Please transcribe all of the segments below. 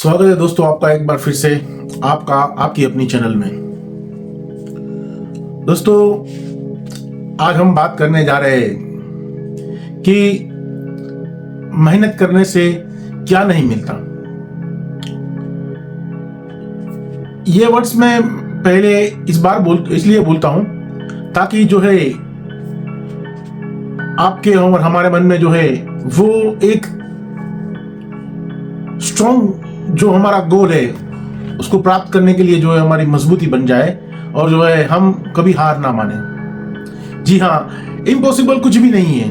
स्वागत है दोस्तों आपका एक बार फिर से आपकी अपनी चैनल में। दोस्तों आज हम बात करने जा रहे हैं कि मेहनत करने से क्या नहीं मिलता। ये वर्ड्स मैं पहले इसलिए बोलता हूं ताकि जो है आपके और हमारे मन में जो है वो एक स्ट्रॉन्ग जो हमारा गोल है उसको प्राप्त करने के लिए जो है हमारी मजबूती बन जाए और जो है हम कभी हार ना माने। जी हाँ, इम्पॉसिबल कुछ भी नहीं है।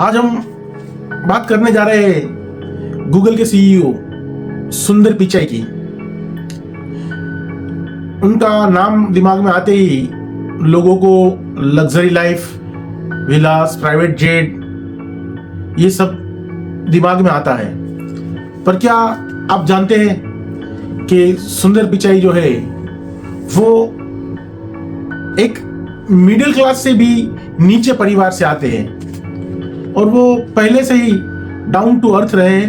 आज हम बात करने जा रहे हैं गूगल के सीईओ सुंदर पिचाई की। उनका नाम दिमाग में आते ही लोगों को लग्जरी लाइफ, विलास, प्राइवेट जेट ये सब दिमाग में आता है। पर क्या आप जानते हैं कि सुंदर पिचाई जो है वो एक मिडिल क्लास से भी नीचे परिवार से आते हैं और वो पहले से ही डाउन टू अर्थ रहे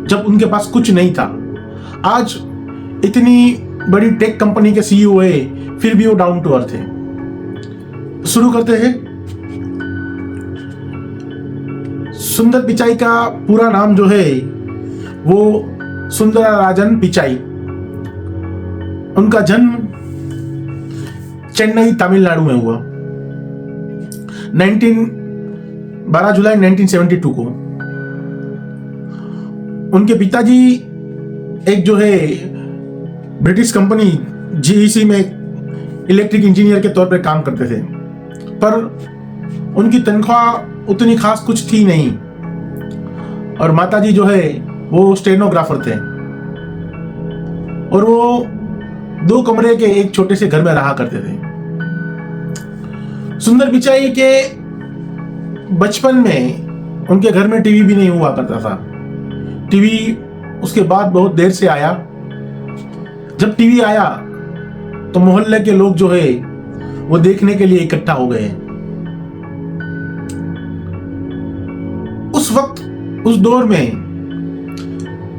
जब उनके पास कुछ नहीं था। आज इतनी बड़ी टेक कंपनी के सीईओ है फिर भी वो डाउन टू अर्थ है। शुरू करते हैं। सुंदर पिचाई का पूरा नाम जो है वो सुंदरराजन पिचाई। उनका जन्म चेन्नई तमिलनाडु में हुआ 12 जुलाई 1972 को। उनके पिताजी एक जो है ब्रिटिश कंपनी जीईसी में इलेक्ट्रिक इंजीनियर के तौर पर काम करते थे, पर उनकी तनख्वाह उतनी खास कुछ थी नहीं और माताजी जो है वो स्टेनोग्राफर थे और वो 2 कमरे के एक छोटे से घर में रहा करते थे। सुंदर पिचाई के बचपन में उनके घर में टीवी भी नहीं हुआ करता था। टीवी उसके बाद बहुत देर से आया। जब टीवी आया तो मोहल्ले के लोग जो है वो देखने के लिए इकट्ठा हो गए। उस वक्त उस दौर में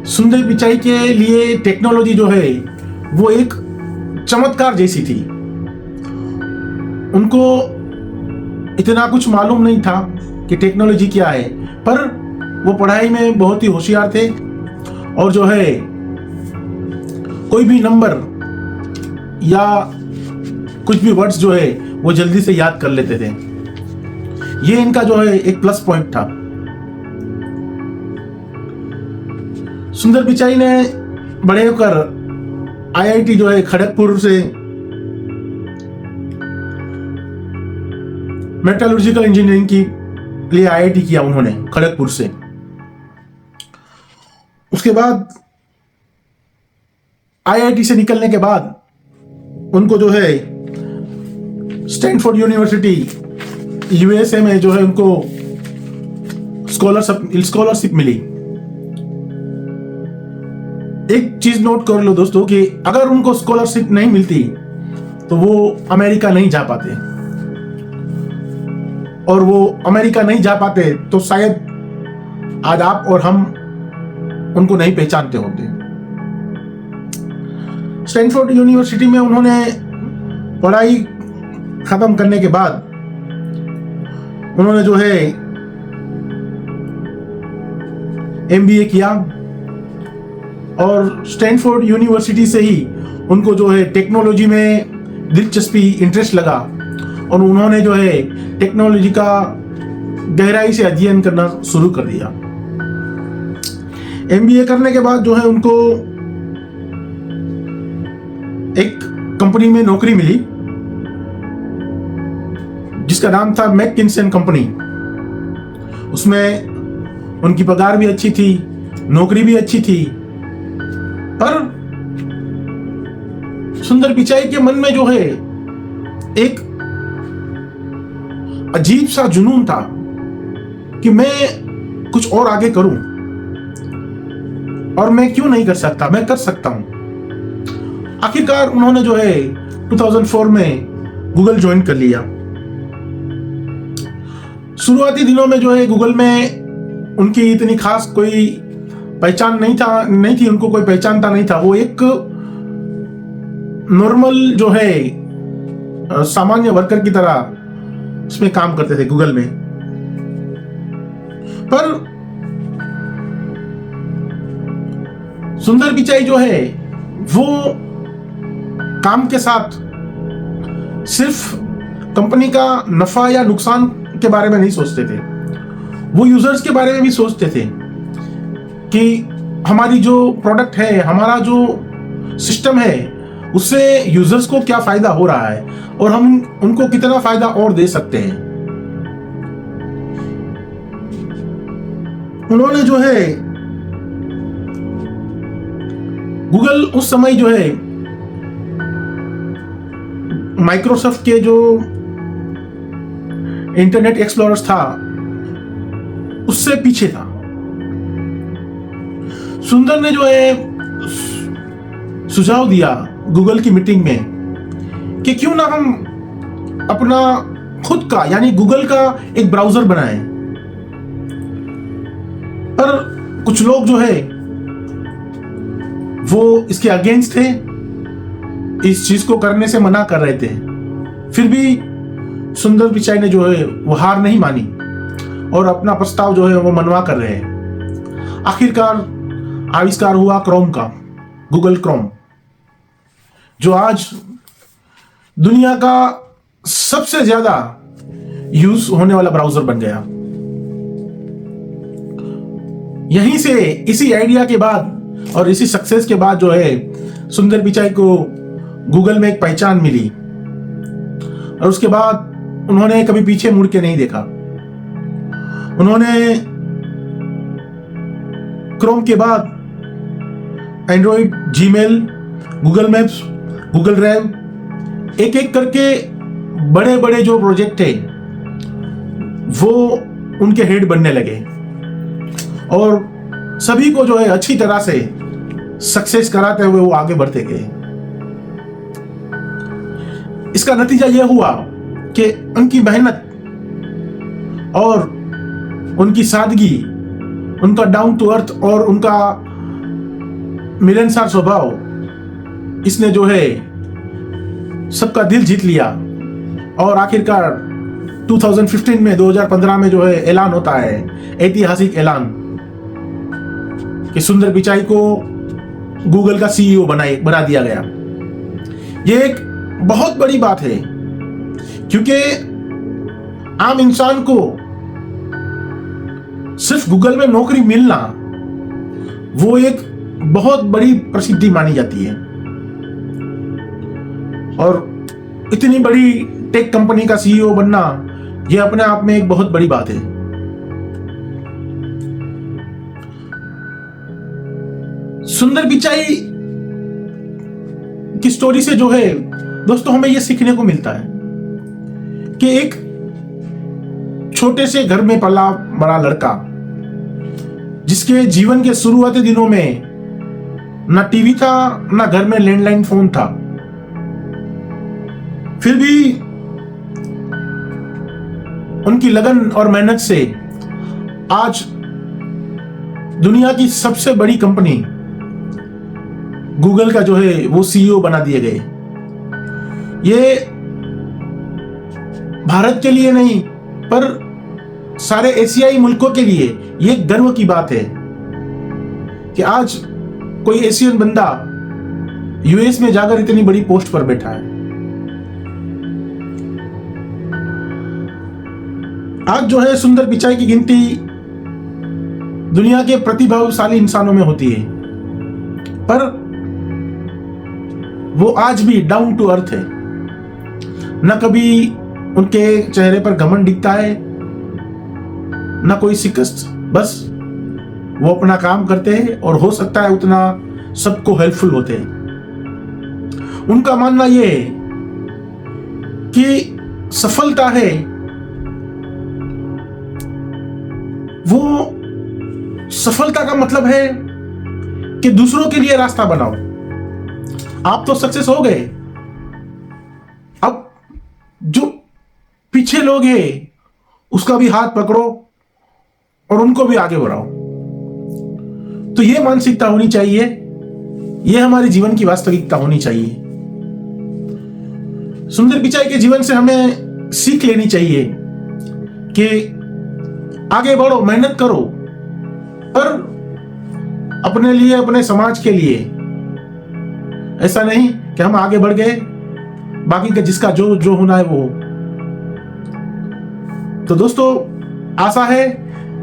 सुंदर पिचाई के लिए टेक्नोलॉजी जो है वो एक चमत्कार जैसी थी। उनको इतना कुछ मालूम नहीं था कि टेक्नोलॉजी क्या है, पर वो पढ़ाई में बहुत ही होशियार थे और जो है कोई भी नंबर या कुछ भी वर्ड्स जो है वो जल्दी से याद कर लेते थे। ये इनका जो है एक प्लस पॉइंट था। सुंदर पिचाई ने बड़े होकर आईआईटी जो है खड़गपुर से मेटलर्जिकल इंजीनियरिंग की लिए आईआईटी किया उन्होंने खड़गपुर से। उसके बाद आईआईटी से निकलने के बाद उनको जो है स्टैनफोर्ड यूनिवर्सिटी यूएसए में जो है उनको स्कॉलरशिप मिली। एक चीज नोट कर लो दोस्तों कि अगर उनको स्कॉलरशिप नहीं मिलती तो वो अमेरिका नहीं जा पाते और वो अमेरिका नहीं जा पाते तो शायद आज आप और हम उनको नहीं पहचानते होते। स्टैनफोर्ड यूनिवर्सिटी में उन्होंने पढ़ाई खत्म करने के बाद उन्होंने जो है एमबीए किया और स्टैनफोर्ड यूनिवर्सिटी से ही उनको जो है टेक्नोलॉजी में दिलचस्पी, इंटरेस्ट लगा और उन्होंने जो है टेक्नोलॉजी का गहराई से अध्ययन करना शुरू कर दिया। एमबीए करने के बाद जो है उनको एक कंपनी में नौकरी मिली जिसका नाम था मैकिन्से & कंपनी। उसमें उनकी पगार भी अच्छी थी, नौकरी भी अच्छी थी, पर सुंदर पिचाई के मन में जो है एक अजीब सा जुनून था कि मैं कुछ और आगे करूं और मैं क्यों नहीं कर सकता, मैं कर सकता हूं। आखिरकार उन्होंने जो है 2004 में गूगल ज्वाइन कर लिया। शुरुआती दिनों में जो है गूगल में उनकी इतनी खास कोई पहचान नहीं थी, उनको कोई पहचानता नहीं था। वो एक नॉर्मल जो है सामान्य वर्कर की तरह उसमें काम करते थे गूगल में। पर सुंदर पिचाई जो है वो काम के साथ सिर्फ कंपनी का नफा या नुकसान के बारे में नहीं सोचते थे, वो यूजर्स के बारे में भी सोचते थे कि हमारी जो प्रोडक्ट है, हमारा जो सिस्टम है, उससे यूजर्स को क्या फायदा हो रहा है और हम उनको कितना फायदा और दे सकते हैं। उन्होंने जो है गूगल उस समय जो है माइक्रोसॉफ्ट के जो इंटरनेट एक्सप्लोरर्स था उससे पीछे था। सुंदर ने जो है सुझाव दिया गूगल की मीटिंग में कि क्यों ना हम अपना खुद का यानी गूगल का एक ब्राउजर बनाएं। पर कुछ लोग जो है वो इसके अगेंस्ट थे, इस चीज को करने से मना कर रहे थे। फिर भी सुंदर पिचाई ने जो है वो हार नहीं मानी और अपना प्रस्ताव जो है वो मनवा कर रहे हैं। आखिरकार आविष्कार हुआ क्रोम का, गूगल क्रोम, जो आज दुनिया का सबसे ज्यादा यूज होने वाला ब्राउजर बन गया। यहीं से इसी आइडिया के बाद और इसी सक्सेस के बाद जो है सुंदर पिचाई को गूगल में एक पहचान मिली और उसके बाद उन्होंने कभी पीछे मुड़ के नहीं देखा। उन्होंने क्रोम के बाद Android, Gmail, Google maps, Google drive, एक एक करके बड़े बड़े जो प्रोजेक्ट थे वो उनके हेड बनने लगे और सभी को जो है अच्छी तरह से सक्सेस कराते हुए वो आगे बढ़ते गए। इसका नतीजा यह हुआ कि उनकी मेहनत और उनकी सादगी, उनका डाउन टू अर्थ और उनका मिलनसार स्वभाव, इसने जो है सबका दिल जीत लिया। और आखिरकार 2015 में 2015 में जो है ऐलान होता है, ऐतिहासिक ऐलान, कि सुंदर पिचाई को गूगल का सीईओ बना दिया गया। यह एक बहुत बड़ी बात है क्योंकि आम इंसान को सिर्फ गूगल में नौकरी मिलना वो एक बहुत बड़ी प्रसिद्धि मानी जाती है और इतनी बड़ी टेक कंपनी का सीईओ बनना यह अपने आप में एक बहुत बड़ी बात है। सुंदर पिचाई की स्टोरी से जो है दोस्तों हमें यह सीखने को मिलता है कि एक छोटे से घर में पला बड़ा लड़का जिसके जीवन के शुरुआती दिनों में ना टीवी था, ना घर में लैंडलाइन फोन था, फिर भी उनकी लगन और मेहनत से आज दुनिया की सबसे बड़ी कंपनी गूगल का जो है वो सीईओ बना दिए गए। ये भारत के लिए नहीं पर सारे एशियाई मुल्कों के लिए ये गर्व की बात है कि आज कोई एशियन बंदा यूएस में जाकर इतनी बड़ी पोस्ट पर बैठा है। आज जो है सुंदर पिचाई की गिनती दुनिया के प्रतिभाशाली इंसानों में होती है, पर वो आज भी डाउन टू अर्थ है। न कभी उनके चेहरे पर घमंड दिखता है, न कोई शिकस्त, बस वो अपना काम करते हैं और हो सकता है उतना सबको हेल्पफुल होते हैं। उनका मानना यह है कि सफलता है वो सफलता का मतलब है कि दूसरों के लिए रास्ता बनाओ। आप तो सक्सेस हो गए, अब जो पीछे लोग हैं उसका भी हाथ पकड़ो और उनको भी आगे बढ़ाओ। तो ये मानसिकता होनी चाहिए, ये हमारे जीवन की वास्तविकता होनी चाहिए। सुंदर पिचाई के जीवन से हमें सीख लेनी चाहिए कि आगे बढ़ो, मेहनत करो, पर अपने लिए, अपने समाज के लिए। ऐसा नहीं कि हम आगे बढ़ गए, बाकी का जिसका जो जो होना है वो। तो दोस्तों, आशा है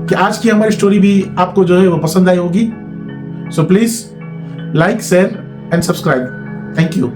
कि आज की हमारी स्टोरी भी आपको जो है वो पसंद आई होगी। So please like, share and subscribe. Thank you.